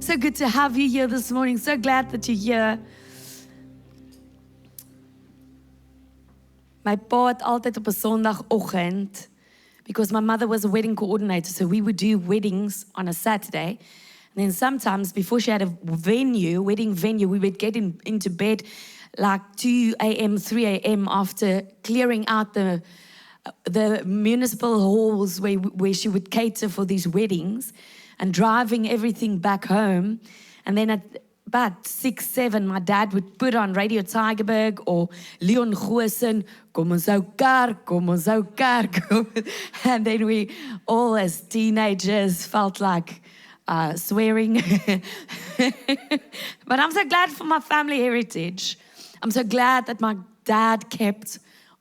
so good to have you here this morning. So glad that you're here. My pa het altyd op 'n Sondagoggend, because my mother was a wedding coordinator, so we would do weddings on a Saturday. And then sometimes before she had a wedding venue, we would get into bed like 2 a.m., 3 a.m. after clearing out the municipal halls where she would cater for these weddings and driving everything back home. And then at about 6, 7, my dad would put on Radio Tygerberg or Leon Goosen, kom ons hou kerk, kom ons hou kerk. And then we all as teenagers felt like swearing. But I'm so glad for my family heritage. I'm so glad that my dad kept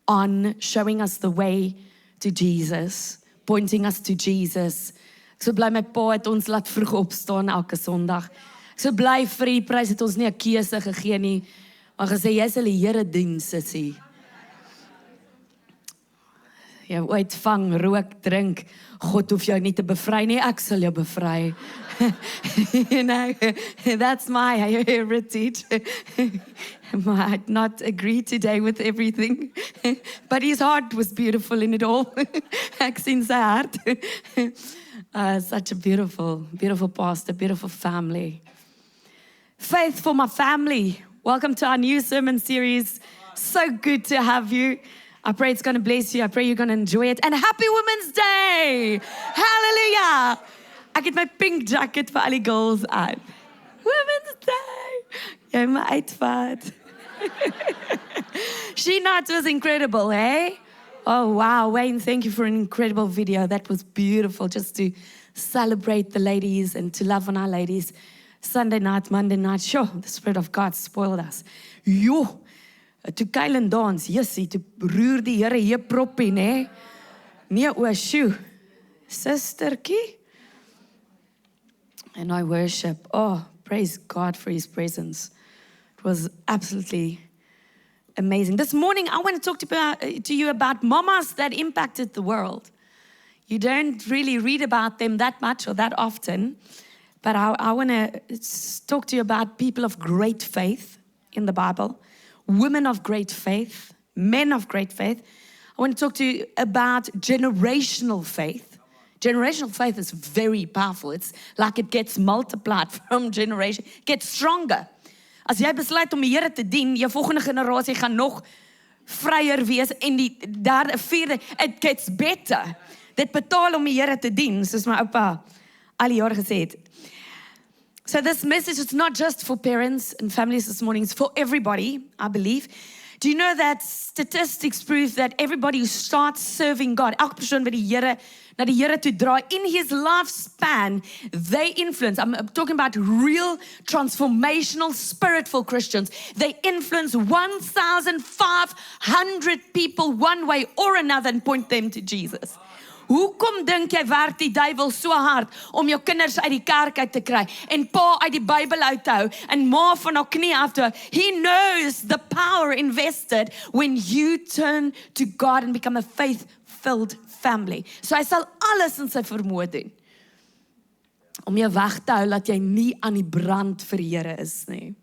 on showing us the way to Jesus, pointing us to Jesus. Ek so bly my pa het ons laat vroeg opstaan elke Sondag. Ek so bly vir die prys het ons nie 'n keuse gegee nie, maar gesê jy sal die Here dien, sussie. Jy ooit vang, rook, drink, God hoef jou nie te bevry nie, ek sal jou bevry. You know, that's my heritage. I might not agree today with everything, but his heart was beautiful in it all. Ek sien sy hart. Such a beautiful pastor, beautiful family. Faith for my family. Welcome to our new sermon series. So good to have you. I pray it's going to bless you. I pray you're going to enjoy it. And happy Women's Day. Hallelujah. Ek het my pink jacket vir al die girls aan. Women's Day. Jy my uitvat. She-Not was incredible, eh? Oh, wow. Wayne, thank you for an incredible video. That was beautiful, just to celebrate the ladies and to love on our ladies. Sunday night, Monday night, sure, the Spirit of God spoiled us. Jo, to kuil en dans, jessie, to roer die Here hier proppie, ne? Nee, o, sjoe, sisterkie. And I worship. Oh, praise God for His presence. It was absolutely amazing. This morning, I want to talk to you about mamas that impacted the world. You don't really read about them that much or that often, but I want to talk to you about people of great faith in the Bible, women of great faith, men of great faith. I want to talk to you about generational faith. Generational faith is very powerful. It's like it gets multiplied from generation, gets stronger. As jy besluit om die Here te dien, jou volgende generasie gaan nog vryer wees en die derde, vierde, it gets better. Dit betaal om die Here te dien, soos my oupa al die jare gesê het. So this message is not just for parents and families this morning, it's for everybody, I believe. Do you know that statistics prove that everybody who starts serving God, elke persoon wat na die Here toe draai, in his lifespan, they influence, I'm talking about real transformational, spiritful Christians, they influence 1,500 people one way or another and point them to Jesus. Hoekom dink jy werk die duiwel so hard om jou kinders uit die kerk uit te kry en pa uit die Bybel uit te hou en ma van haar knie af te hou? He knows the power invested when you turn to God and become a faith-filled family. So hy sal alles in sy vermoë doen om jou weg te hou dat jy nie aan die brand vir die Here is nie.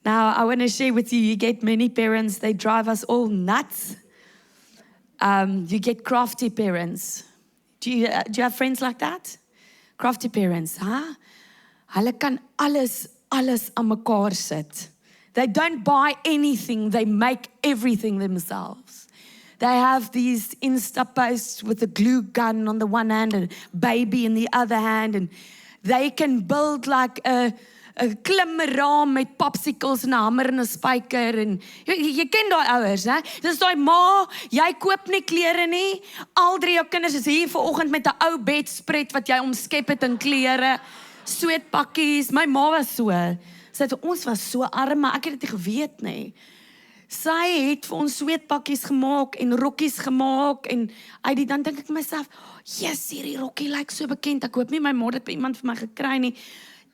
Now, I want to share with you, you get many parents, they drive us all nuts. You get crafty parents. Do you have friends like that? Crafty parents, huh? Hulle kan alles aan mekaar sit. They don't buy anything, they make everything themselves. They have these Insta posts with a glue gun on the one hand and baby in the other hand, and they can build like a klimraam met popsicles en 'n hamer en 'n spyker en jy ken daai ouers, hè? Dis daai ma, jy koop nie klere nie. Al 3 jou kinders is hier vanoggend met 'n ou bedspread wat jy omskep het in klere, sweetpakkies. My ma was so. Sy het ons was so arm, maar ek het dit nie geweet nie. Sy het vir ons sweetpakkies gemaak en rokkies gemaak en dan dink ek vir myself, yes, hierdie rokkie lyk so bekend. Ek hoop nie my ma het by iemand vir my gekry nie.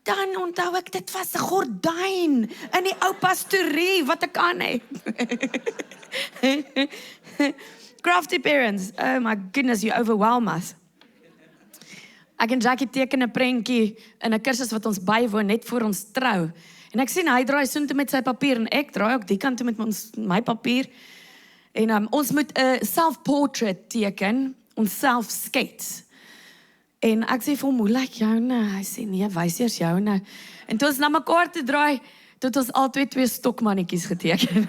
Dan onthou ek, dit was 'n gordyn in die ou pastorie wat ek aan het. Crafty parents, oh my goodness, you overwhelm us. Ek en Jackie teken 'n prentjie in 'n kursus wat ons bywoon net voor ons trou. En ek sien hy draai soontoe met sy papier en ek draai ook die kant toe met my papier. En ons moet 'n self-portrait teken, ons self skets. En ek sê vir hom, hoe lyk joune? Hy sê, nee, wys eers joune. En toe ons na mekaar toe draai, toe het ons albei twee stokmannetjies geteken.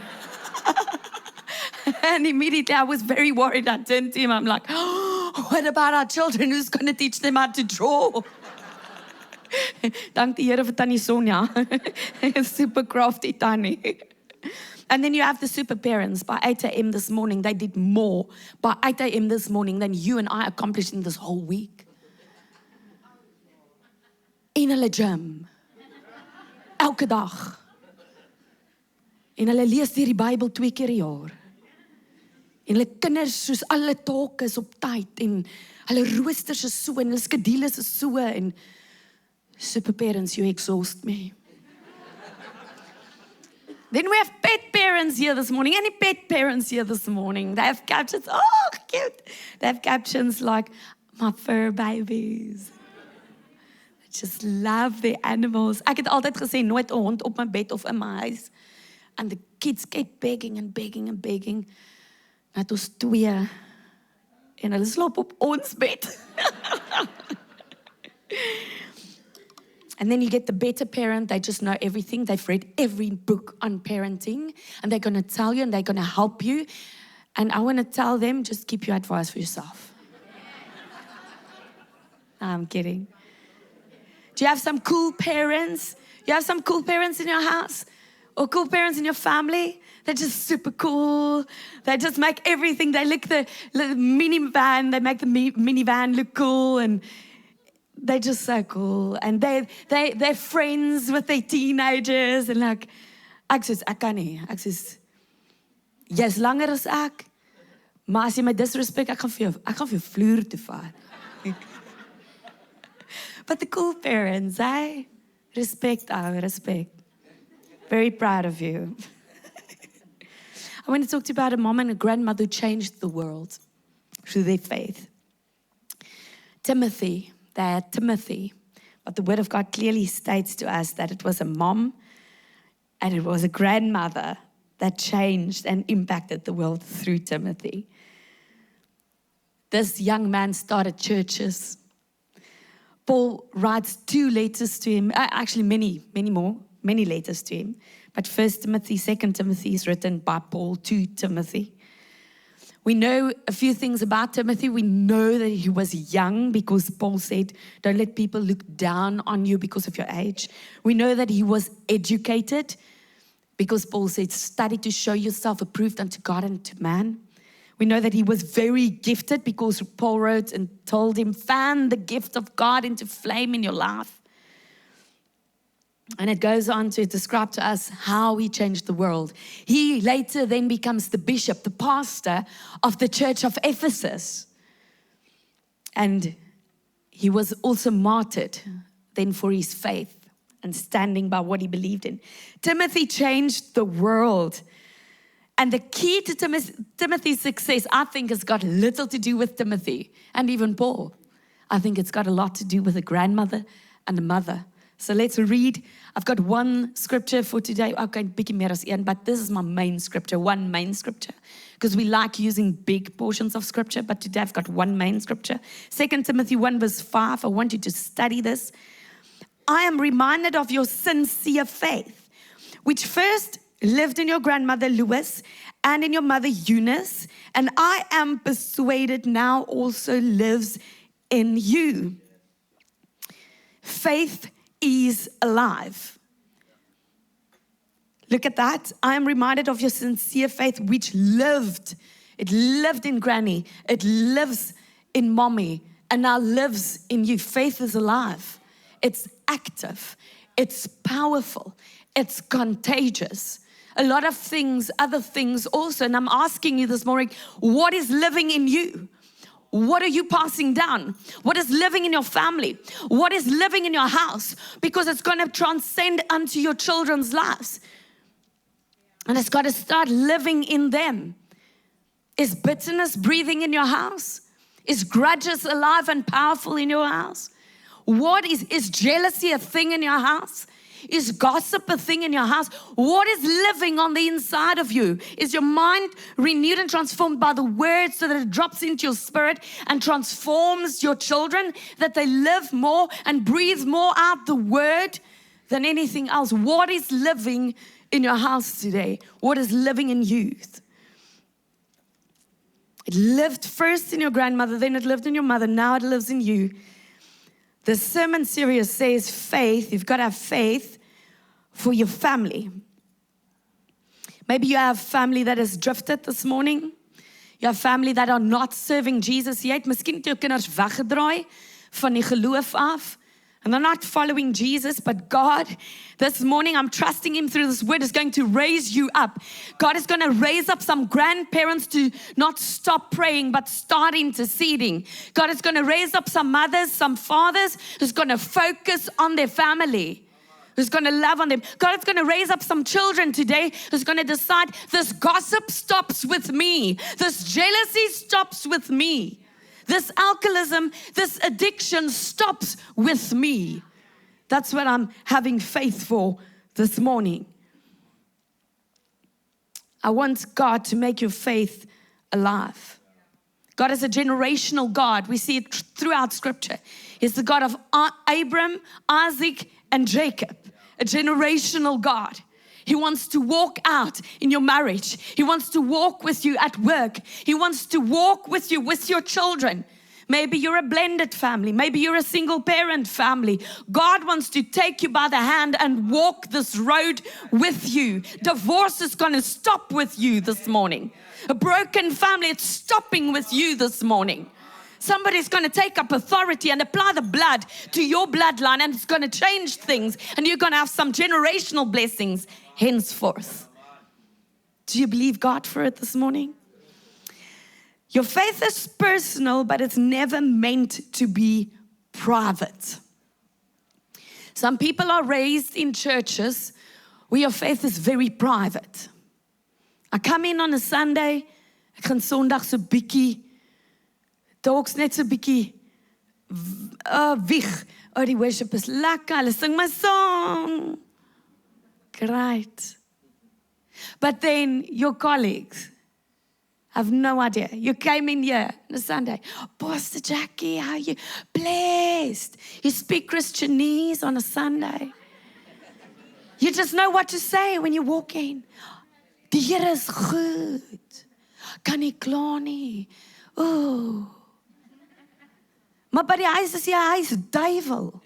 And immediately I was very worried. I turned to him, I'm like, oh, what about our children? Who's going to teach them how to draw? Dank die Here vir Tannie Sonja. Super crafty Tannie. And then you have the super parents. By 8 a.m. this morning, they did more by 8 a.m. this morning than you and I accomplished in this whole week. In hulle gym. Elke dag. En hulle lees deur die Bybel 2 keer 'n jaar. En hulle kinders soos alle take is op tyd en hulle roosters is so en hulle skedules is so en super parents, you exhaust me. Then we have pet parents here this morning. Any pet parents here this morning? They have captions, oh cute. They have captions like, my fur babies. I just love the animals. Ek het altyd gesê, nooit 'n hond op my bed of in my huis. And the kids kept begging and begging and begging. Net ons twee. En hulle slaap op ons bed. And then you get the better parent. They just know everything. They've read every book on parenting. And they're going to tell you and they're going to help you. And I want to tell them, just keep your advice for yourself. No, I'm kidding. Do you have some cool parents? You have some cool parents in your house? Or cool parents in your family? They're just super cool. They just make everything. They look the minivan. They make the minivan look cool, and they're just so cool. And they're friends with their teenagers. And like, ek kan nie. Ek sê, jy's langer as ek. Maar as jy my disrespect, ek gaan vir jou vloer toe vat. But the cool parents, respect. Very proud of you. I want to talk to you about a mom and a grandmother who changed the world through their faith. Timothy, but the Word of God clearly states to us that it was a mom and it was a grandmother that changed and impacted the world through Timothy. This young man started churches. Paul writes 2 letters to him, actually many letters to him. But 1 Timothy, 2 Timothy is written by Paul to Timothy. We know a few things about Timothy. We know that he was young because Paul said, don't let people look down on you because of your age. We know that he was educated because Paul said, study to show yourself approved unto God and to man. We know that he was very gifted because Paul wrote and told him, fan the gift of God into flame in your life. And it goes on to describe to us how he changed the world. He later then becomes the bishop, the pastor of the church of Ephesus. And he was also martyred then for his faith and standing by what he believed in. Timothy changed the world. And the key to Timothy's success, I think, has got little to do with Timothy and even Paul. I think it's got a lot to do with a grandmother and a mother. So let's read. I've got one scripture for today. Okay, bietjie meer as een, but this is my main scripture, one main scripture. Because we like using big portions of scripture, but today I've got one main scripture. 2 Timothy 1 verse 5, I want you to study this. I am reminded of your sincere faith, which first lived in your grandmother Lois and in your mother Eunice, and I am persuaded now also lives in you. Faith is alive. Look at that. I am reminded of your sincere faith which lived. It lived in Granny. It lives in Mommy and now lives in you. Faith is alive. It's active. It's powerful. It's contagious. A lot of things, other things also. And I'm asking you this morning, what is living in you? What are you passing down? What is living in your family? What is living in your house? Because it's going to transcend unto your children's lives. And it's got to start living in them. Is bitterness breathing in your house? Is grudges alive and powerful in your house? What is jealousy a thing in your house? Is gossip a thing in your house? What is living on the inside of you? Is your mind renewed and transformed by the word so that it drops into your spirit and transforms your children, that they live more and breathe more out the word than anything else? What is living in your house today? What is living in youth? It lived first in your grandmother, then it lived in your mother, now it lives in you. The sermon series says faith. You've got to have faith for your family. Maybe you have family that has drifted this morning. You have family that are not serving Jesus yet. Miskien het jou kinders weggedraai van die geloof af. And they're not following Jesus, but God, this morning, I'm trusting Him through this word, is going to raise you up. God is going to raise up some grandparents to not stop praying, but start interceding. God is going to raise up some mothers, some fathers, who's going to focus on their family, who's going to love on them. God is going to raise up some children today who's going to decide, this gossip stops with me. This jealousy stops with me. This alcoholism, this addiction stops with me. That's what I'm having faith for this morning. I want God to make your faith alive. God is a generational God. We see it throughout Scripture. He's the God of Abram, Isaac, and Jacob. A generational God. He wants to walk out in your marriage. He wants to walk with you at work. He wants to walk with you with your children. Maybe you're a blended family. Maybe you're a single parent family. God wants to take you by the hand and walk this road with you. Divorce is going to stop with you this morning. A broken family, it's stopping with you this morning. Somebody's going to take up authority and apply the blood to your bloodline, and it's going to change things, and you're going to have some generational blessings henceforth. Do you believe God for it this morning? Your faith is personal, but it's never meant to be private. Some people are raised in churches where your faith is very private. I come in on a Sunday, ek gaan Sondag so bietjie, dalk net so bietjie wieg. Oh, die worship is lekker, hulle sing my song. Great. But then your colleagues have no idea. You came in here on a Sunday. Pastor Jackie, how are you? Blessed. You speak Christianese on a Sunday. You just know what to say when you walk in. Die Here is goed. Kan nie kla nie. Oh. Maar by die huis is jy huis duiwel.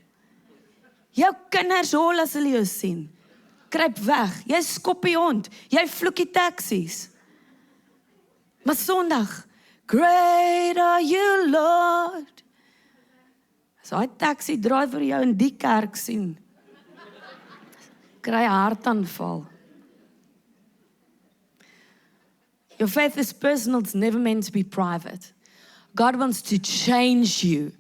Jou kinders hol as hulle jou sien. Kruip weg. Jy skoppiehond. Jy vloekie taksies. Maar Sondag, great are you, Lord. As hy taxi driver jou in die kerk sien, kry hartaanval. Your faith is personal, it's never meant to be private. God wants to change you.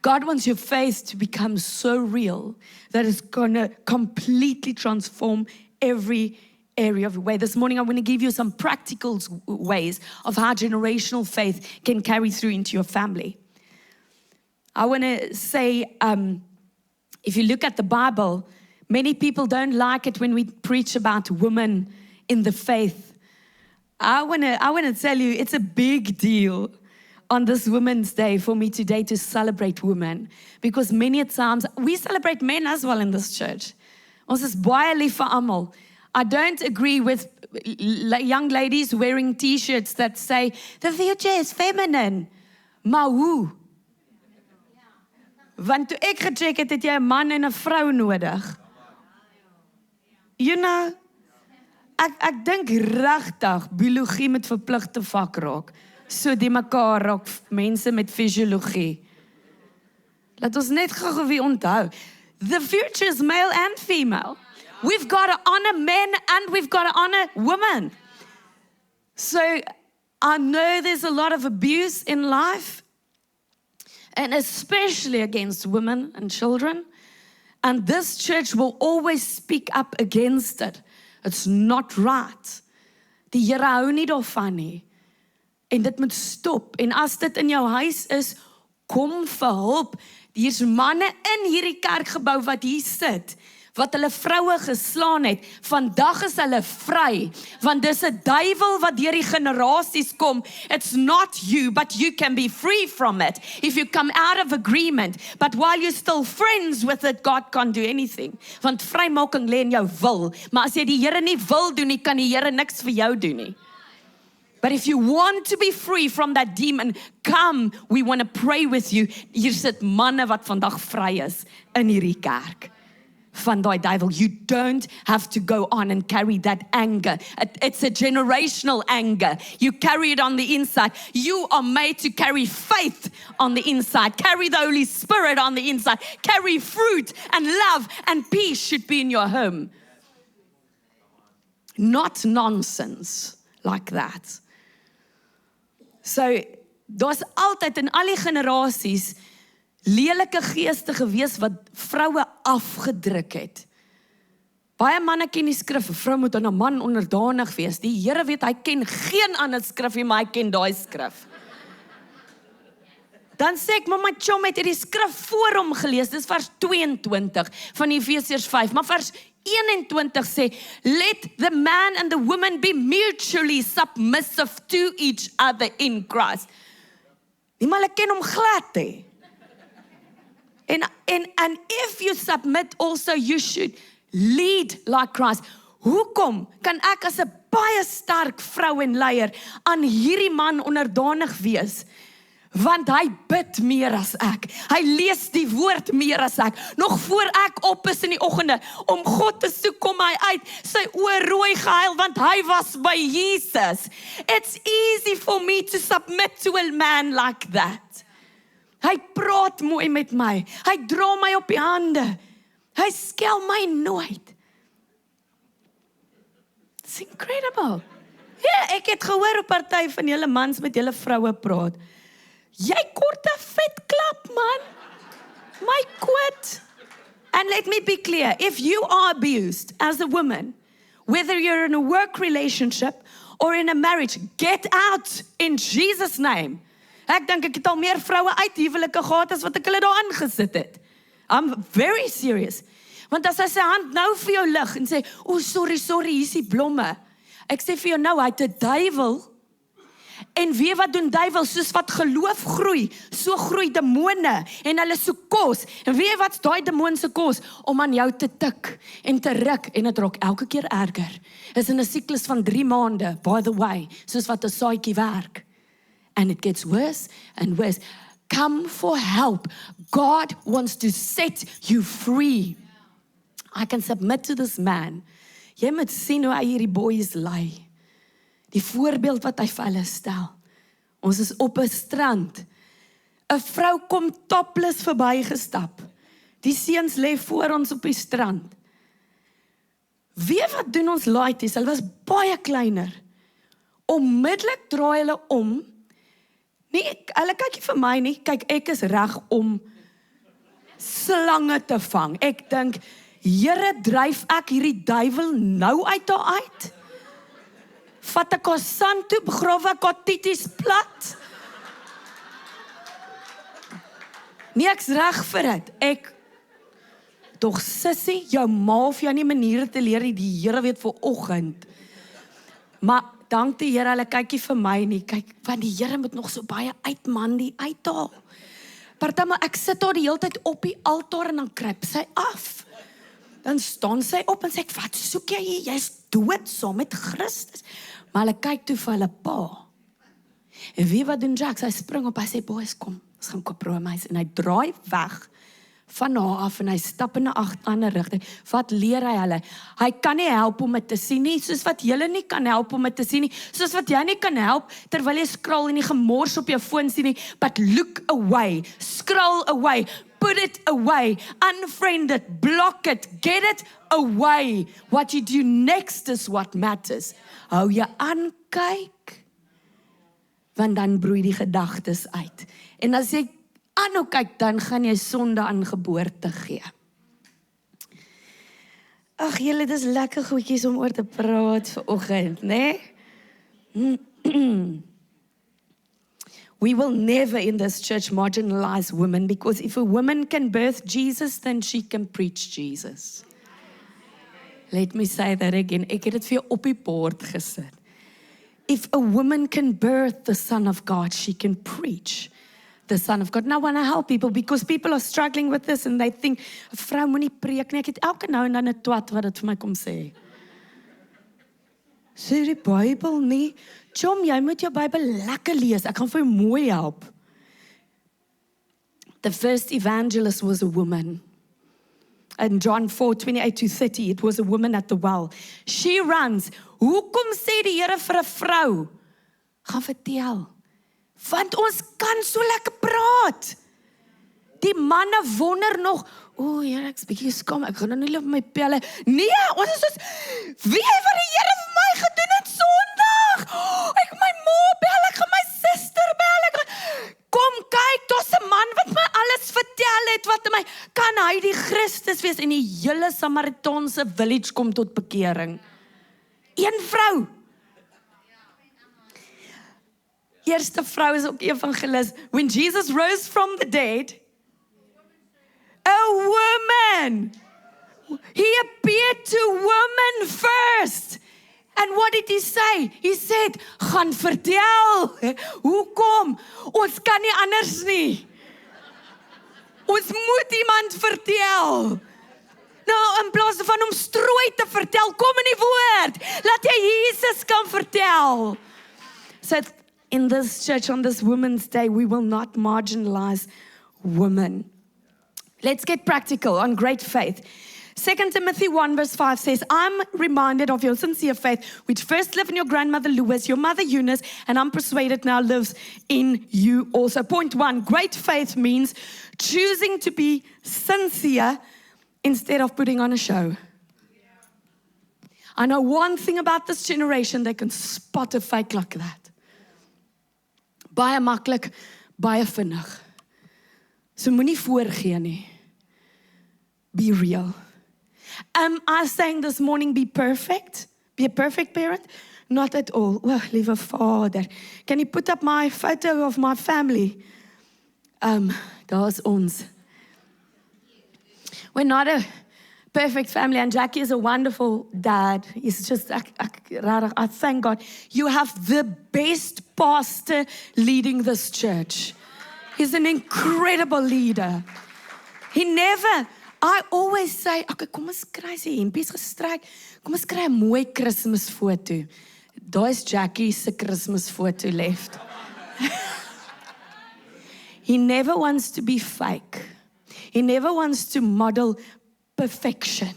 God wants your faith to become so real that it's going to completely transform every area of your way. This morning, I want to give you some practical ways of how generational faith can carry through into your family. I want to say, if you look at the Bible, many people don't like it when we preach about women in the faith. I want to tell you, it's a big deal on this Women's Day for me today to celebrate women, because many times we celebrate men as well in this church. Ons is baie lief vir almal. I don't agree with young ladies wearing t-shirts that say, the future is feminine. Maar hoe? Want toe ek gecheck het jy 'n man en 'n vrou nodig. You know, ek dink regtig biologie moet verpligte vak raak. So die mekaar raak mense met fisiologie. Laat ons net gou weer onthou. The future is male and female. We've got to honor men and we've got to honor women. So I know there's a lot of abuse in life, and especially against women and children. And this church will always speak up against it. It's not right. Die Here hou nie daarvan nie. En dit moet stop. En as dit in jou huis is, kom vir hulp. Hier's manne in hierdie kerkgebou wat hier sit, wat hulle vroue geslaan het. Vandag is hulle vry, want dis 'n duiwel wat deur die generasies kom. It's not you, but you can be free from it if you come out of agreement. But while you're still friends with it, God can't do anything. Want vrymaking lê in jou wil, maar as jy die Here nie wil doen nie, kan die Here niks vir jou doen nie. But if you want to be free from that demon, come, we want to pray with you. Hier sit manne wat vandag vry is in hierdie kerk. Van daai duiwel. You don't have to go on and carry that anger. It's a generational anger. You carry it on the inside. You are made to carry faith on the inside. Carry the Holy Spirit on the inside. Carry fruit and love and peace should be in your home. Not nonsense like that. So, daar's altyd in al die generasies lelike geeste gewees wat vroue afgedruk het. Baie manne ken die skrif, 'n vrou moet aan 'n man onderdanig wees. Die Here weet, hy ken geen ander skrif nie, maar hy ken daai skrif. Dan sê ek, maar my chom het hierdie skrif voor hom gelees, dis vers 22 van Efesiërs 5, maar vers 21 sê, let the man and the woman be mutually submissive to each other in Christ. Die manne ken hom glad hê. And if you submit also, you should lead like Christ. Hoekom kan ek as 'n baie sterk vrou en leier aan hierdie man onderdanig wees? Want hy bid meer as ek. Hy lees die woord meer as ek. Nog voor ek op is in die oggende, om God te soek, kom hy uit, sy oë rooi gehuil, want hy was by Jesus. It's easy for me to submit to a man like that. Hy praat mooi met my. Hy dra my op die hande. Hy skel my nooit. It's incredible. Ja, ek het gehoor op party van julle mans met julle vroue praat. Jy kort 'n vet klap, man. My quote. And let me be clear, if you are abused as a woman, whether you're in a work relationship or in a marriage, get out in Jesus' name. Ek dink ek het al meer vroue uit huwelike gehad as wat ek hulle daar aangesit het. I'm very serious. Want as hy sy hand nou vir jou lig en sê, "O, sorry, hier is die blomme." Ek sê vir jou nou, hy het 'n duiwel. En weet wat doen duiwel? Soos wat geloof groei, so groei demone en hulle soek kos. En weet wat daai demoon se kos? Om aan jou te tik en te ruk en dit raak elke keer erger. Is in 'n siklus van 3 maande, by the way, soos wat 'n saadjie werk. And it gets worse and worse. Come for help. God wants to set you free. I can submit to this man. Jy moet sien hoe hy hierdie boys lei. Die voorbeeld wat hy vir hulle stel. Ons is op 'n strand. 'n Vrou kom topless verbygestap. Die seuns lê voor ons op die strand. Weet wat doen ons laities? Hulle was baie kleiner. Onmiddellik draai hulle om. Nee, hulle kyk nie vir my nie. Kyk, ek is reg om slange te vang. Ek dink, Here, dryf ek hierdie duiwel nou uit haar uit? Vat ek haar sand toe, begrawe ek haar tities plat? Nee, ek's reg vir dit. Ek, tog sissie, jou ma hoef jou nie maniere te leer, die Here weet vir oggend. Maar, dank die Here, hulle kyk nie vir my nie. Kyk, want die Here moet nog so baie uit man die uithaal. Partymal, ek sit daar die hele tyd op die altaar en dan kruip sy af. Dan staan sy op en sê ek, wat soek jy hier? Jy's dood saam met Christus. Maar hulle kyk toe vir hulle pa. En weet wat doen Jack? Hy spring op, hy sê, boys, kom, ons gaan koop roomys. En hy draai weg van haar af en hy stap in 'n ander rigting. Wat leer hy hulle? Hy kan nie help om dit te sien nie, soos wat julle nie kan help om dit te sien nie, soos wat jy nie kan help terwyl jy scroll en die gemors op jou foon sien nie, but look away, scroll away, put it away, unfriend it, block it, get it away. What you do next is what matters. Hou jy aan kyk, want dan broei die gedagtes uit. En as jy aanhou kyk, dan gaan jy sonde aan geboorte gee. Ag julle, dis lekker goedjies om oor te praat vanoggend, né? We will never in this church marginalize women, because if a woman can birth Jesus, then she can preach Jesus. Let me say that again. Ek het dit vir jou op die bord gesit. If a woman can birth the Son of God, she can preach the Son of God. Now I want to help people, because people are struggling with this and they think, 'n vrou moenie preek nie. Ek het elke nou en dan 'n twat wat dit vir my kom sê. Sê die Bybel nie. Chom, jy moet jou Bybel lekker lees. Ek gaan vir jou mooi help. The first evangelist was a woman. In John 4:28-30, it was a woman at the well. She runs. Hoekom sê die Here vir 'n vrou? Gaan vertel. Want ons kan so lekker praat. Die manne wonder nog, Here, ek's bietjie skaam, ek gaan nou nie op my pelle. Nee, ons is soos, wie het wat die Here vir my gedoen het Sondag? Ek my ma bel, ek gaan my suster bel. Kom kyk, daar's 'n man wat my alles vertel het, wat my, kan hy die Christus wees? En die hele Samaritaanse village kom tot bekering. Een vrou. Eerste vrou is ook evangelis. When Jesus rose from the dead, a woman. He appeared to women first. And what did he say? He said, gaan vertel. Hoekom? Ons kan nie anders nie. Ons moet iemand vertel. Nou, in plaas van om strooi te vertel, kom in die woord. Laat jy Jesus kan vertel. So in this church on this Women's Day, we will not marginalize women. Let's get practical on great faith. 2 Timothy 1:5 says, I'm reminded of your sincere faith, which first lived in your grandmother Lois, your mother Eunice, and I'm persuaded now lives in you also. Point 1, great faith means choosing to be sincere instead of putting on a show. I know one thing about this generation, they can spot a fake like that. Baie maklik, baie vinnig. So moenie voorgee nie. Be real. Am I saying this morning be perfect? Be a perfect parent? Not at all. Well, liewe Vader, can you put up my photo of my family? Daar's ons. We're not a perfect family, and Jackie is a wonderful dad. He's just, I thank God. You have the best pastor leading this church. He's an incredible leader. I always say, okay, kom ons kry sy hempies gestryk. Kom ons kry 'n mooi Kersfoto. Daai's Jackie se Kersfoto left. He never wants to be fake. He never wants to model perfection.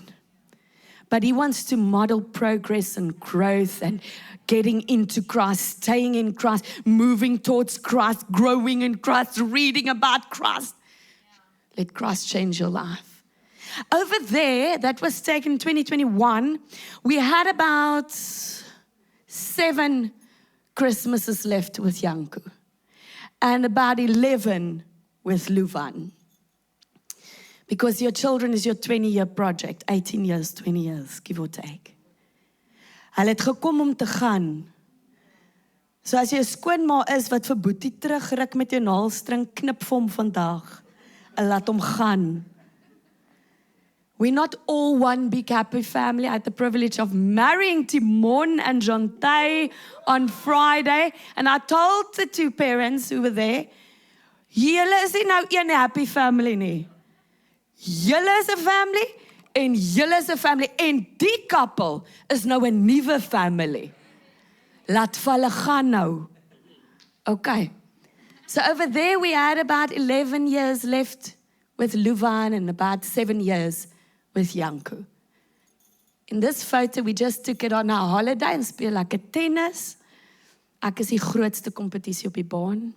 But he wants to model progress and growth and getting into Christ, staying in Christ, moving towards Christ, growing in Christ, reading about Christ. Let Christ change your life. Over there, that was taken in 2021, we had about 7 Christmases left with Janku and about 11 with Luvan. Because your children is your 20-year project, 18 years, 20 years, give or take. Hulle het gekom om te gaan. So as jy 'n skoonma is wat vir Boetie terugruk met jou naalstring, knip vir hom vandag en laat hom gaan. We're not all one big happy family. I had the privilege of marrying Timon and Jontai on Friday. And I told the 2 parents who were there, julle is nie nou een happy family nie. Julle is 'n family en julle is 'n family. En die couple is nou 'n nuwe family. Laat vir hulle gaan nou. Okay. So over there we had about 11 years left with Luvan and about 7 years with Janku. In this photo, we just took it on our holiday and speel like a tennis. Ek is die grootste kompetisie op die baan.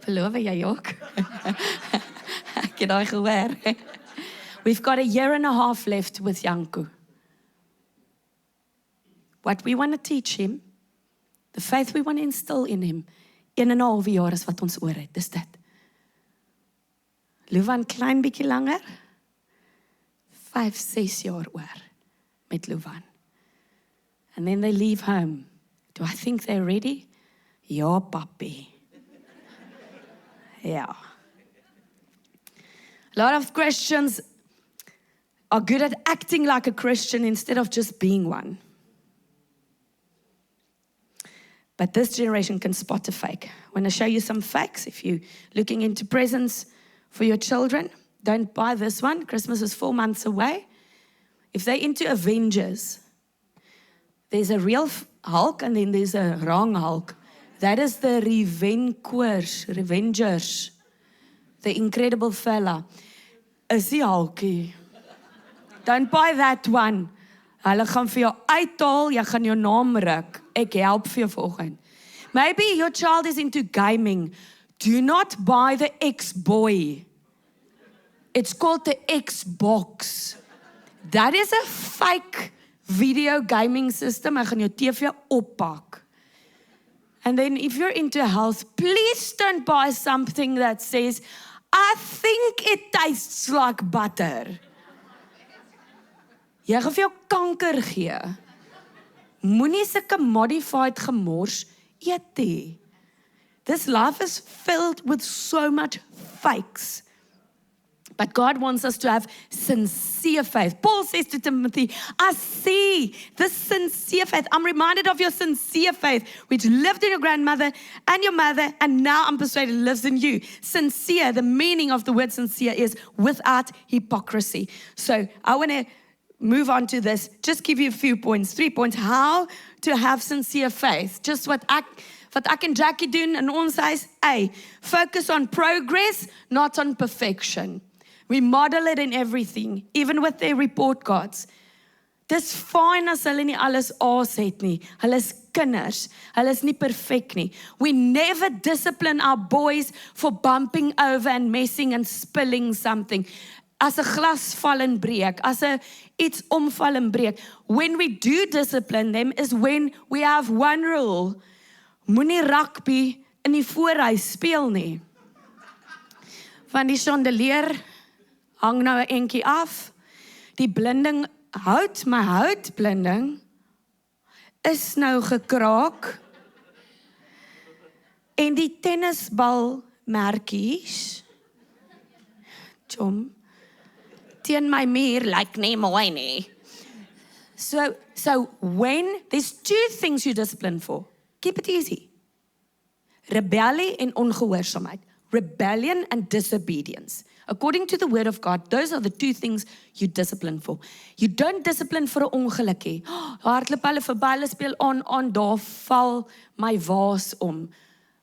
Beloof jy ook? Ek het daai gehoor. We've got a year and a half left with Janku. What we want to teach him, the faith we want to instill in him, 1,5 jaar is wat ons oor het, dis dit. Luvan klein bietjie langer, 5, 6 jaar oor met Luvan. And then they leave home. Do I think they're ready? Ja, papi. Ja. A lot of Christians are good at acting like a Christian instead of just being one. But this generation can spot a fake. I want to show you some fakes. If you're looking into presents for your children, don't buy this one. Christmas is 4 months away. If they're into Avengers, there's a real Hulk and then there's a wrong Hulk. That is the Revengers. The incredible fella. Is die Hulkie. Don't buy that one. Hulle gaan vir jou uithaal, jy gaan jou naam ruk. Ek help vir jou vanoggend. Maybe your child is into gaming. Do not buy the X-Boy. It's called the Xbox. That is a fake video gaming system. Ek gaan jou TV oppak. And then if you're into health, please don't buy something that says, I think it tastes like butter. Jy gaan vir jou kanker gee. Moenie sulke modified gemors eet nie. This life is filled with so much fakes. But God wants us to have sincere faith. Paul says to Timothy, I see this sincere faith. I'm reminded of your sincere faith, which lived in your grandmother and your mother, and now I'm persuaded lives in you. Sincere, the meaning of the word sincere is without hypocrisy. So I want to move on to this. Just give you a few points, 3 points. How to have sincere faith. Just what ek en Jackie doen in ons huis. A, focus on progress, not on perfection. We model it in everything, even with their report cards. Dis fine as hulle nie alles A's het nie. Hulle is kinders. Hulle is nie perfect nie. We never discipline our boys for bumping over and messing and spilling something. As 'n glas val en breek, as 'n iets omval en breek. When we do discipline them is when we have one rule. Moenie rugby in die voorhuis speel nie. Van die chandelier hang nou 'n entjie af. Die blinding my houtblinding is nou gekraak. En die tennisbal merkies, chom, teen my muur lyk nie mooi nie. So when there's 2 things you discipline for, keep it easy. Rebellie en ongehoorsaamheid. Rebellion and disobedience. According to the word of God, those are the 2 things you discipline for. You don't discipline vir 'n ongeluk hê. Hardloop hulle verby, hulle speel on, daar val my vaas om.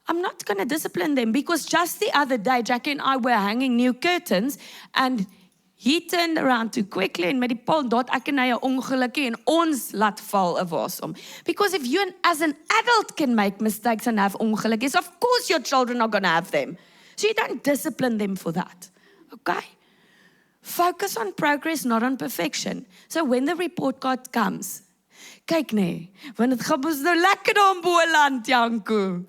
I'm not going to discipline them because just the other day, Jackie and I were hanging new curtains and he turned around too quickly en met die pol dot ek en hy 'n ongelukkie en ons laat val 'n vaas om. Because if you as an adult can make mistakes and have ongelukkies, of course your children are going to have them. So you don't discipline them for that. Okay? Focus on progress, not on perfection. So when the report card comes, kyk nee, want dit gaan ons nou lekker daar in Boland, Janko.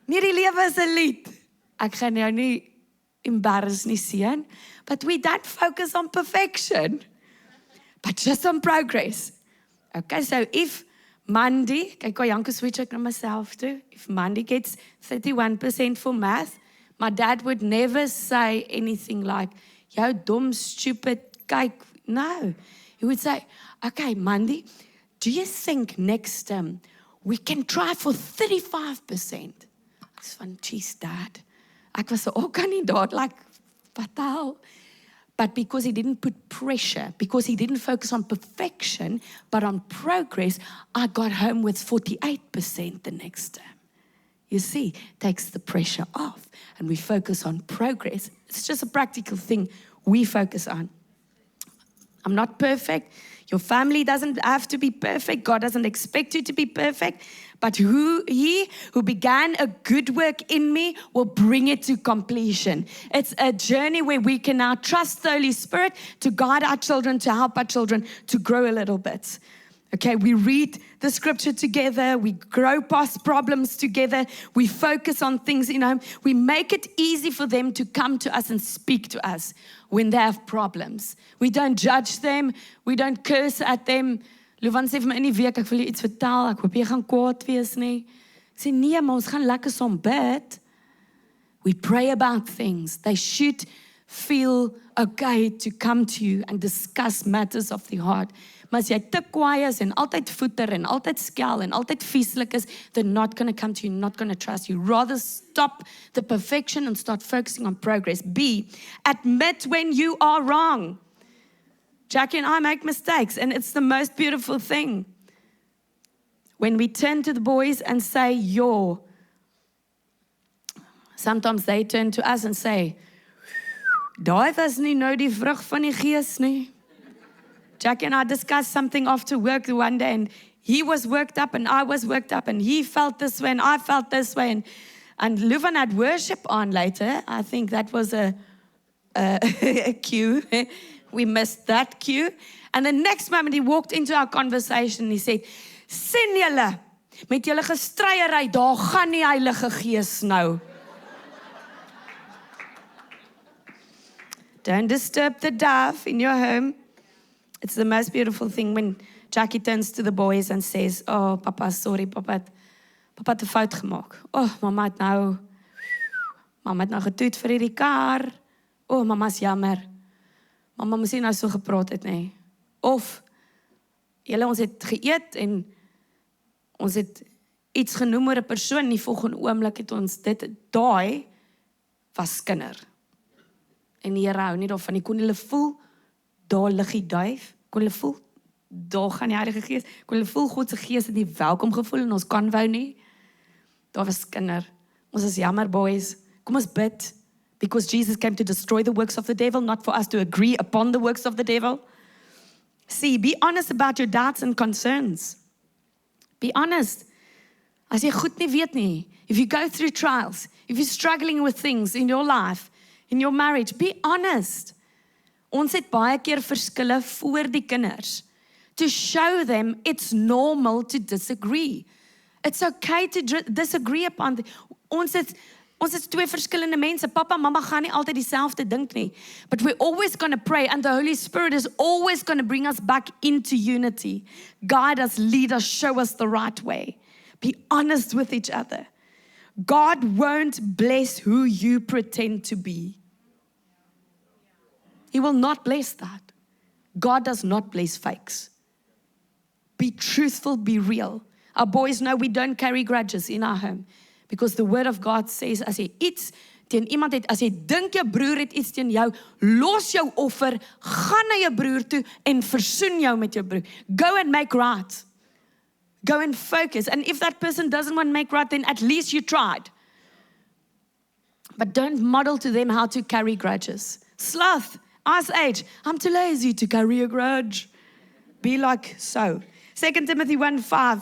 Nie die lewe is 'n lied. Ek gaan jou nie embarrass nie seun, but we don't focus on perfection, but just on progress. Okay, so if Mandy, kyk hoe Janko switch ek na myself toe. If Mandy gets 31% for math, my dad would never say anything like, jou dom, stupid, kyk. No. He would say, okay, Mandy, do you think next term we can try for 35%? I was van, geez, Dad. Ek was 'n kandidaat, like, wat the hell? But because he didn't put pressure, because he didn't focus on perfection, but on progress, I got home with 48% the next term. You see, takes the pressure off and we focus on progress. It's just a practical thing we focus on. I'm not perfect. Your family doesn't have to be perfect. God doesn't expect you to be perfect. But he who began a good work in me will bring it to completion. It's a journey where we can now trust the Holy Spirit to guide our children, to help our children to grow a little bit. Okay, we read the scripture together, we grow past problems together, we focus on things, we make it easy for them to come to us and speak to us when they have problems. We don't judge them, we don't curse at them. Luvan sê vir my in die week, ek wil jou iets vertel, ek hoop jy gaan kwaad wees nie. Sê nee, maar ons gaan lekker saam bid. We pray about things. They should feel okay to come to you and discuss matters of the heart. Maar as jy te kwaai is en altyd voeter en altyd skel en altyd vieslik is, they're not going to come to you, not going to trust you. Rather stop the perfection and start focusing on progress. B, admit when you are wrong. Jackie and I make mistakes, and it's the most beautiful thing. When we turn to the boys and say, "Yo," sometimes they turn to us and say, "Daai was nie nou die vrug van die gees nie." Jackie and I discussed something after work one day, and he was worked up and I was worked up, and he felt this way and I felt this way, and Luvan had worship on later. I think that was a cue. We missed that cue. And the next moment he walked into our conversation and he said, "Sien julle, met julle gestryery, daar gaan nie Heilige Gees nou." Don't disturb the dove in your home. It's the most beautiful thing when Jackie turns to the boys and says, "Oh, papa, sorry, papa het 'n fout gemaak. Oh, mama het nou getoet vir hierdie kar. Oh, mama's jammer. Mama moes nie nou so gepraat het nie." Of, ons het geëet en ons het iets genoem oor 'n persoon, en die volgende oomblik het ons daai was kinder. En die Here hou nie daarvan nie. Kon hulle voel, daar lig die duif. Kon hulle voel, daar gaan die Heilige Gees. Kon hulle voel, God se Gees het nie welkom gevoel en ons kan wou nie. Daar was kinder. Ons is jammer, boys. Kom ons bid. Because Jesus came to destroy the works of the devil, not for us to agree upon the works of the devil. See, be honest about your doubts and concerns. Be honest. As jy goed nie weet nie, if you go through trials, if you're struggling with things in your life, in your marriage, be honest. Ons het baie keer verskille voor die kinders. To show them it's normal to disagree. It's okay to disagree upon ons is twee verskillende mense. Papa en mamma gaan nie altyd dieselfde dink nie. But we're always going to pray, and the Holy Spirit is always going to bring us back into unity. Guide us, lead us, show us the right way. Be honest with each other. God won't bless who you pretend to be. He will not bless that. God does not bless fakes. Be truthful, be real. Our boys know we don't carry grudges in our home. Because the word of God says, as jy iets teen iemand het, as jy dink jou broer het iets teen jou, los jou offer, gaan na jou broer toe en versoen jou met jou broer. Go and make right. Go and focus. And if that person doesn't want to make right, then at least you tried. But don't model to them how to carry grudges. Sloth, Ice Age, I'm too lazy to carry a grudge. Be like so. 2 Timothy 1:5.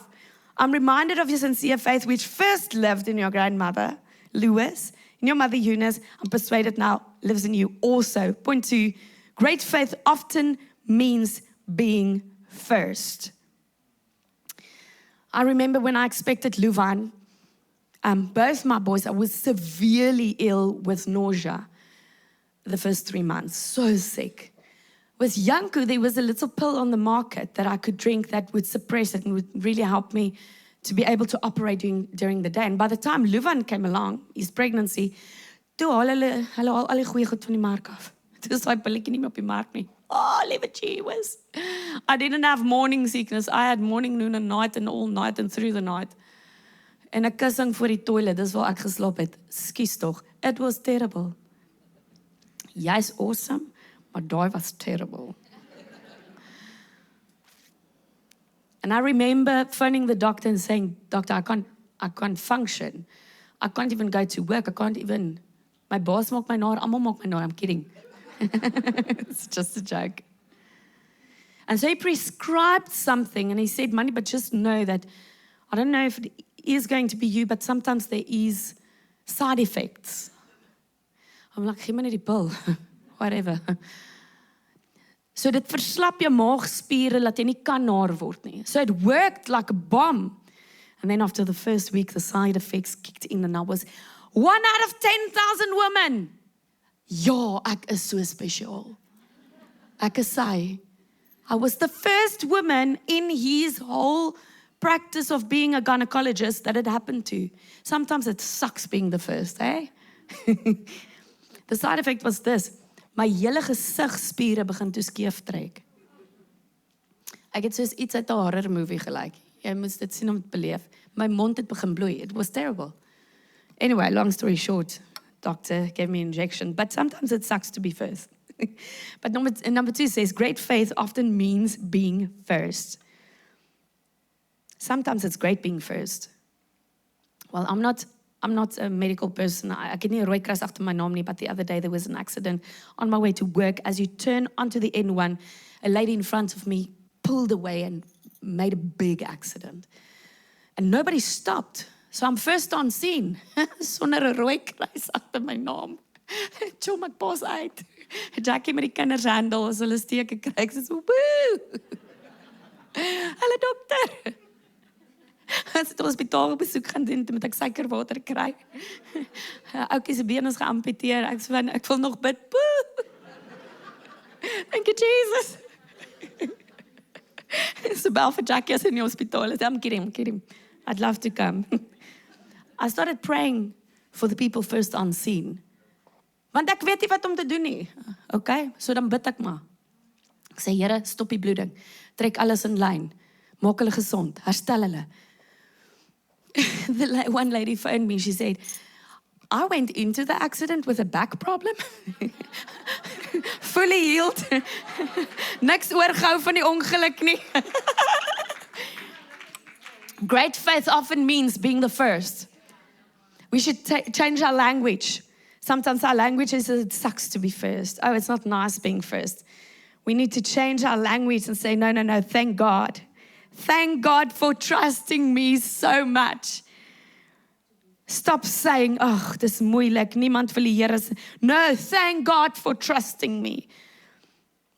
I'm reminded of your sincere faith, which first lived in your grandmother, Lois, in your mother, Eunice. I'm persuaded now lives in you also. Point 2, great faith often means being first. I remember when I expected Luvan, both my boys, I was severely ill with nausea the first 3 months, so sick. With Yanku, there was a little pill on the market that I could drink that would suppress it and would really help me to be able to operate during the day. And by the time Luvan came along, his pregnancy, toe haal hulle al die goeie goed van die mark af. Dis daai pilletjie nie meer op die mark nie. Oh, liewe Jesus. I didn't have morning sickness. I had morning, noon and night and all night and through the night. En 'n kussing voor die toilet, dis waar ek geslaap het. Skus tog. It was terrible. Jy's awesome. But daai was terrible. And I remember phoning the doctor and saying, "Doctor, I can't function. I can't even go to work. I can't even, my boss maak my naar, almal maak my naar." I'm kidding. It's just a joke. And so he prescribed something and he said, "Money, but just know that, I don't know if it is going to be you, but sometimes there is side effects." I'm like, "Gee my net die pil." Whatever. So dit verslap jou maagspiere dat jy nie kan naar word nie. So it worked like a bomb. And then after the first week, the side effects kicked in and I was 1 out of 10,000 women. Ja, ek is so spesiaal. Ek is sy. I was the first woman in his whole practice of being a gynecologist that it happened to. Sometimes it sucks being the first, eh? The side effect was this. My hele gesigspiere begin toe skeef trek. Ek het soos iets uit 'n horror movie gelyk. Jy moes dit sien om te beleef. My mond het begin bloei. It was terrible. Anyway, long story short, doctor gave me an injection, but sometimes it sucks to be first. But number 2 says, great faith often means being first. Sometimes it's great being first. Well, I'm not a medical person. Ek het nie 'n rooi kruis agter my naam nie, but the other day there was an accident on my way to work. As you turn onto the N1, a lady in front of me pulled away and made a big accident. And nobody stopped. So I'm first on scene. Sonder 'n rooi kruis agter my naam. Chom ek pas uit. Jackie met die kinders handel as hulle steke kry. Ek sê so, woe! Hallo dokter. As ek die hospitaal besoek gaan doen, moet ek suikerwater kry. Oukie se been is geamputeer. Ek wil nog bid. Thank you, Jesus. So bel vir Jackie as in die hospitaal. I'm kidding. I'd love to come. I started praying for the people first on scene. Want ek weet nie wat om te doen nie. Okay, so dan bid ek maar. Ek sê, Here, stop die bloeding. Trek alles in lyn. Maak hulle gesond. Herstel hulle. One lady phoned me. She said, I went into the accident with a back problem. Fully healed. Niks oorgehou van die ongeluk nie. Great faith often means being the first. We should change our language. Sometimes our language is, it sucks to be first. Oh, it's not nice being first. We need to change our language and say, no, thank God. Thank God for trusting me so much. Stop saying, oh, dis moeilik, niemand wil die Here. No, thank God for trusting me.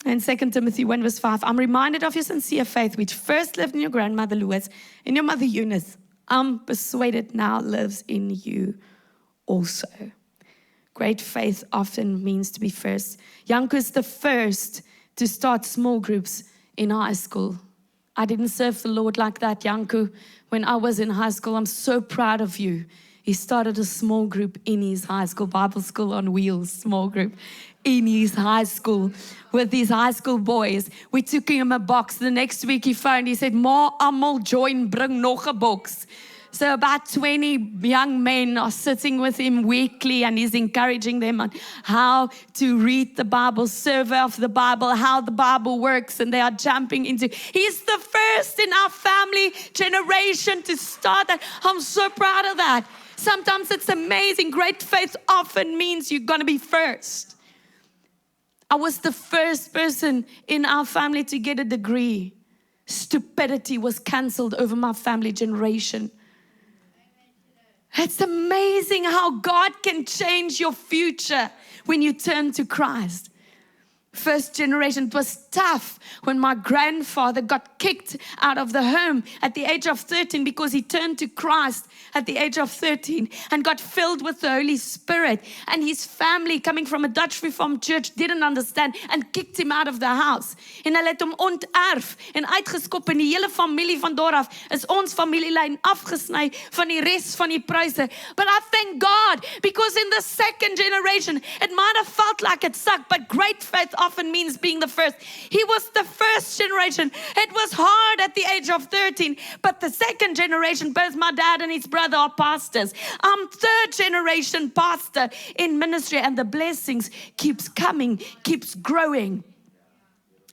And 2 Timothy 1 verse 5, I'm reminded of your sincere faith, which first lived in your grandmother Lois and your mother Eunice. I'm persuaded now lives in you also. Great faith often means to be first. Janko's the first to start small groups in high school. I didn't serve the Lord like that, Janko. When I was in high school, I'm so proud of you. He started a small group in his high school, Bible School on Wheels, small group in his high school with these high school boys. We took him a box. The next week he phoned, he said, Ma, almal join, bring nog 'n box. So about 20 young men are sitting with him weekly and he's encouraging them on how to read the Bible, survey of the Bible, how the Bible works, and they are jumping into. He's the first in our family generation to start that. I'm so proud of that. Sometimes it's amazing. Great faith often means you're going to be first. I was the first person in our family to get a degree. Stupidity was cancelled over my family generation. It's amazing how God can change your future when you turn to Christ. First generation, it was tough when my grandfather got kicked out of the home at the age of 13 because he turned to Christ at the age of 13 and got filled with the Holy Spirit. And his family, coming from a Dutch Reformed church, didn't understand and kicked him out of the house. En hulle het hom onterf en uitgeskop en die hele familie van daar af is ons familielyn afgesny van die res van die pryse. But I thank God because in the second generation, it might have felt like it sucked, but great faith often means being the first. He was the first generation. It was hard at the age of 13, but the second generation, both my dad and his brother are pastors. I'm third generation pastor in ministry, and the blessings keeps coming, keeps growing.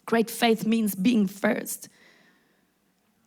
Great faith means being first.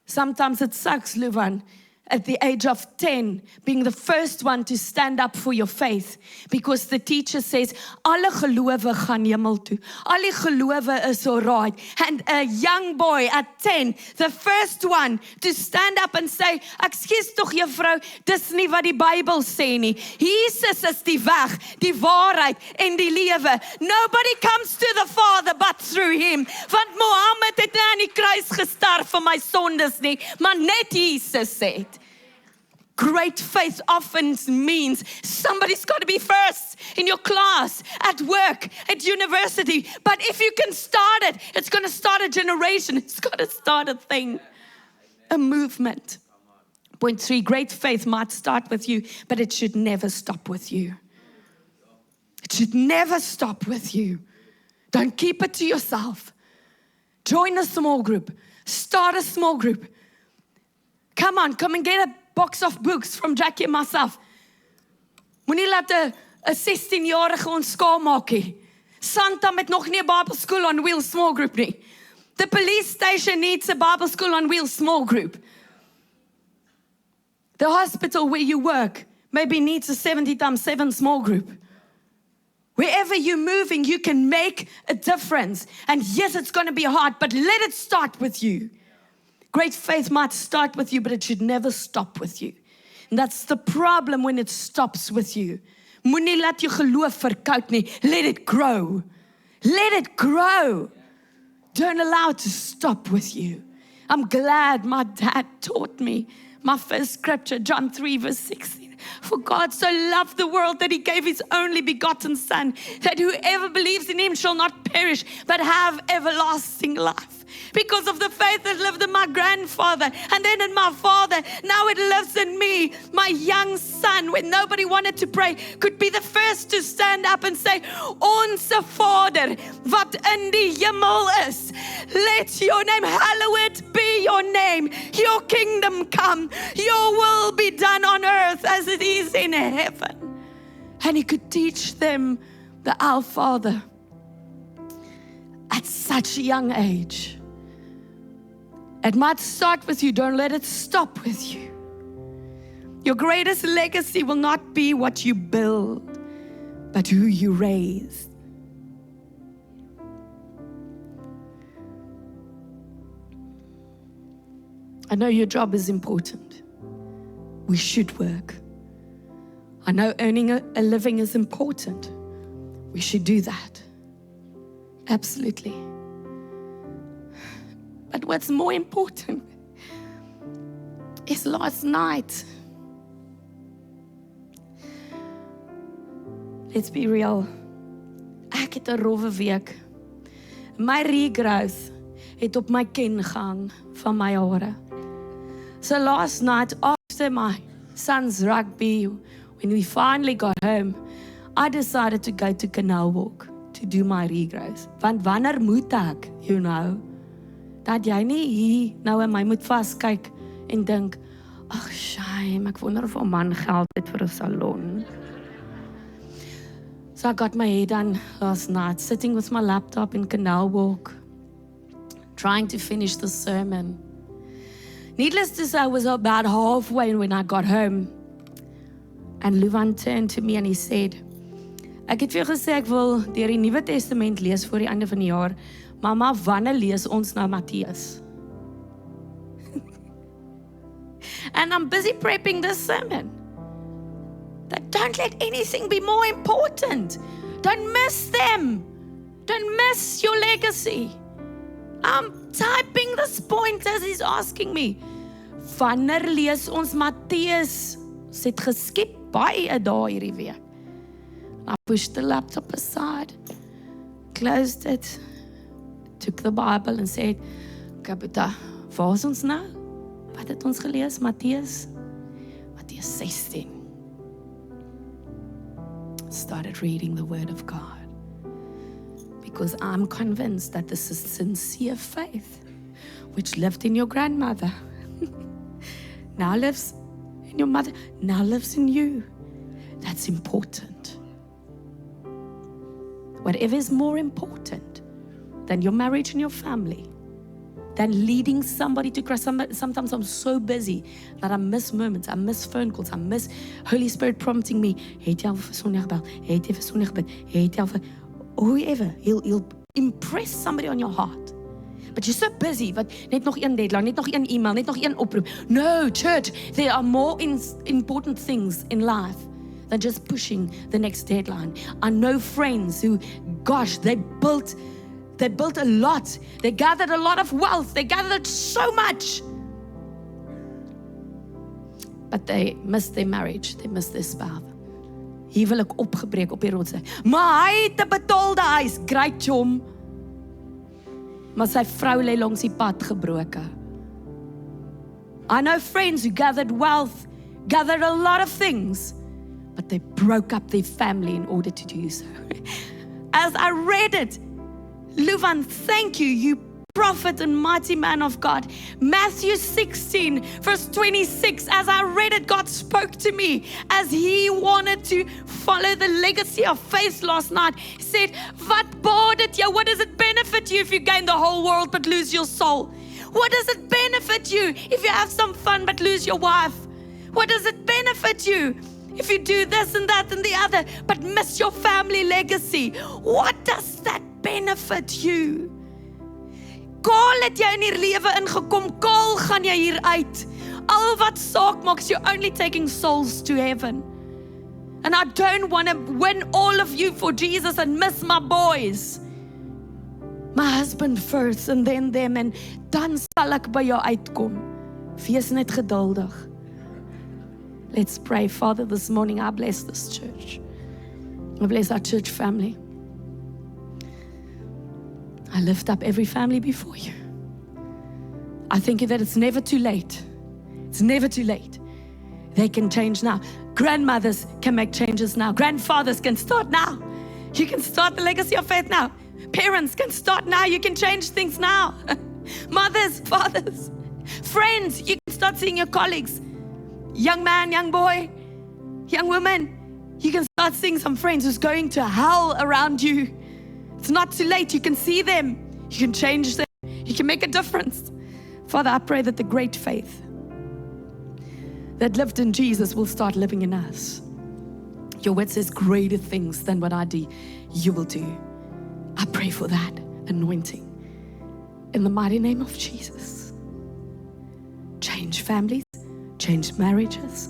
Sometimes it sucks, Luvan, at the age of 10, being the first one to stand up for your faith, because the teacher says, alle gelowe gaan hemel toe. Alle gelowe is alright. And a young boy at 10, the first one to stand up and say, ekskuus tog juffrou, dis nie wat die Bybel sê nie. Jesus is die weg, die waarheid en die lewe. Nobody comes to the Father but through him. Want Mohammed het nie aan die kruis gesterf vir my sondes nie, maar net Jesus het. Great faith often means somebody's got to be first in your class, at work, at university. But if you can start it, it's going to start a generation. It's going to start a thing. a movement. Point 3, great faith might start with you, but it should never stop with you. It should never stop with you. Don't keep it to yourself. Join a small group. Start a small group. Come on, come and get a box of books from Jackie and myself. Moenie laat 'n 16-jarige ons skaam maak nie. Santa met nog nie 'n Bible school on wheels small group nie. The police station needs a Bible school on wheels small group. The hospital where you work maybe needs a 70x7 small group. Wherever you're moving, you can make a difference. And yes, it's going to be hard, but let it start with you. Great faith might start with you, but it should never stop with you. And that's the problem when it stops with you. Moenie laat jou geloof verkoud nie. Let it grow. Let it grow. Don't allow it to stop with you. I'm glad my dad taught me my first scripture, John 3 verse 16. For God so loved the world that he gave his only begotten Son, that whoever believes in him shall not perish, but have everlasting life. Because of the faith that lived in my grandfather, and then in my father, now it lives in me. My young son, when nobody wanted to pray, could be the first to stand up and say, Onse Vader, wat in die hemel is, let your name, hallowed be your name, your kingdom come, your will be done on earth as it is in heaven. And he could teach them the Our Father at such a young age. It might start with you. Don't let it stop with you. Your greatest legacy will not be what you build, but who you raise. I know your job is important. We should work. I know earning a living is important. We should do that. Absolutely. But what's more important is last night. Let's be real. Ek het 'n rowwe week. My regrowth het op my ken gehang van my hare. So last night after my son's rugby, when we finally got home, I decided to go to Canal Walk to do my regrowth. Want wanneer moet ek, you know? Dat jy nie hier nou in my moet vaskyk en dink, ag shame, ek wonder of 'n man geld het vir 'n salon. So I got my hair done last night, sitting with my laptop in Canal Walk, trying to finish the sermon. Needless to say, I was about halfway when I got home. And Luvan turned to me and he said, ek het vir jou gesê ek wil deur die Nuwe Testament lees voor die einde van die jaar. Mama, wanneer lees ons nou Matteus? And I'm busy prepping this sermon. That don't let anything be more important. Don't miss them. Don't miss your legacy. I'm typing this point as he's asking me. Wanneer lees ons Matteus? Ons het geskep baie dae hierdie week. I pushed the laptop aside, closed it, took the Bible and said, Kapita, waar is ons nou? Wat het ons gelees? Matteus 16. Started reading the Word of God. Because I'm convinced that this is sincere faith, which lived in your grandmother, now lives in your mother, now lives in you. That's important. Whatever is more important than your marriage and your family, than leading somebody to Christ. Sometimes I'm so busy that I miss moments, I miss phone calls, I miss Holy Spirit prompting me, het jy al vir Sonja gebel, het jy vir Sonja gebid, het jy al vir whoever, he'll impress somebody on your heart. But you're so busy, wat net nog een deadline, net nog een email, net nog een oproep. No, church, there are more important things in life than just pushing the next deadline. I know friends who, gosh, they built a lot. They gathered a lot of wealth. They gathered so much. But they missed their marriage. They missed their spouse. Huwelik opgebreek op die rotse. Maar hy het 'n betaalde huis, great chom. Maar sy vrou lê langs die pad gebroke. I know friends who gathered wealth, gathered a lot of things, but they broke up their family in order to do so. As I read it, Luvan, thank you, you prophet and mighty man of God. Matthew 16, verse 26, as I read it, God spoke to me as He wanted to follow the legacy of faith last night. He said, "Wat baat dit jou? What does it benefit you if you gain the whole world but lose your soul? What does it benefit you if you have some fun but lose your wife? What does it benefit you if you do this and that and the other but miss your family legacy? What does that benefit you?" Kaal het jy in hier lewe ingekom, kaal gaan jy hier uit. Al wat saak maak is you're only taking souls to heaven. And I don't want to win all of you for Jesus and miss my boys. My husband first and then them, and dan sal ek by jou uitkom. Wees net geduldig. Let's pray. Father, this morning I bless this church. I bless our church family. I lift up every family before you. I thank you that it's never too late. It's never too late. They can change now. Grandmothers can make changes now. Grandfathers can start now. You can start the legacy of faith now. Parents can start now. You can change things now. Mothers, fathers, friends, you can start seeing your colleagues. Young man, young boy, young woman, you can start seeing some friends who's going to hell around you. It's not too late. You can see them. You can change them. You can make a difference. Father, I pray that the great faith that lived in Jesus will start living in us. Your word says greater things than what I do, you will do. I pray for that anointing in the mighty name of Jesus. Change families, change marriages.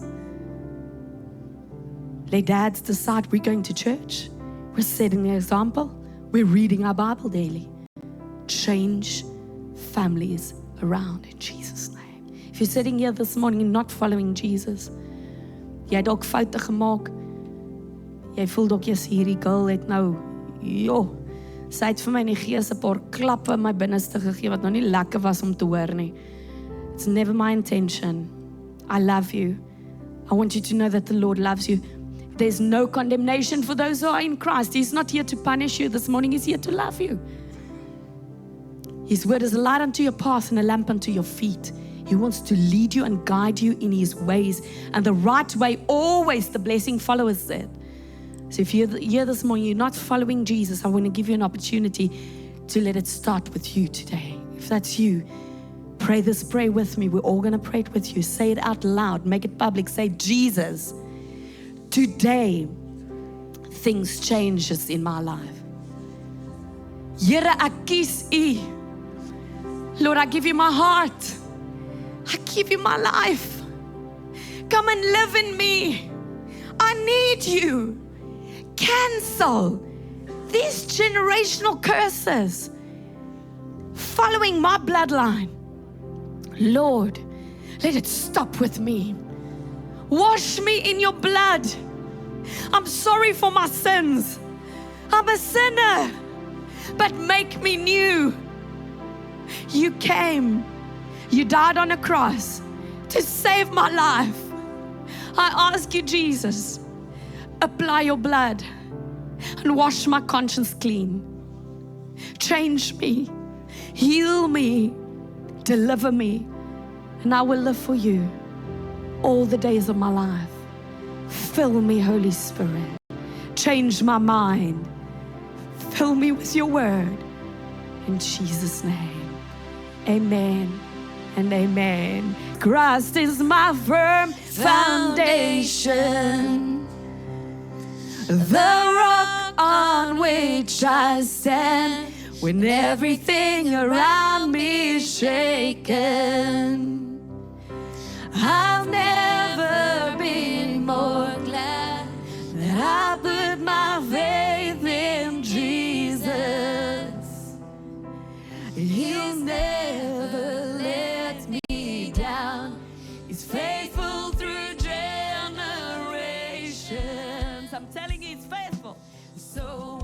Let dads decide we're going to church. We're setting an example. We're reading our Bible daily. Change families around in Jesus' name. If you're sitting here this morning and not following Jesus, jy het dalk foute gemaak. Jy voel dalk jy's hierdie girl het nou, sy het vir my in die gees 'n paar klappe in my binneste gegee wat nou nie lekker was om te hoor nie. It's never my intention. I love you. I want you to know that the Lord loves you. There's no condemnation for those who are in Christ. He's not here to punish you this morning. He's here to love you. His word is a light unto your path and a lamp unto your feet. He wants to lead you and guide you in His ways. And the right way, always the blessing follows that. So if you're here this morning, you're not following Jesus, I want to give you an opportunity to let it start with you today. If that's you, pray this prayer with me. We're all going to pray it with you. Say it out loud. Make it public. Say, Jesus, today, things changes in my life. Here, ek kies U. Lord, I give you my heart. I give you my life. Come and live in me. I need you. Cancel these generational curses following my bloodline. Lord, let it stop with me. Wash me in your blood. I'm sorry for my sins. I'm a sinner, but make me new. You came, you died on a cross to save my life. I ask you, Jesus, apply your blood and wash my conscience clean. Change me, heal me, deliver me, and I will live for you all the days of my life. Fill me, Holy Spirit. Change my mind. Fill me with your word. In Jesus' name, amen and amen. Christ is my firm foundation, the rock on which I stand when everything around me is shaken. I've never been more glad that I put my faith in Jesus. He'll never let me down. He's faithful through generations. I'm telling you, He's faithful. So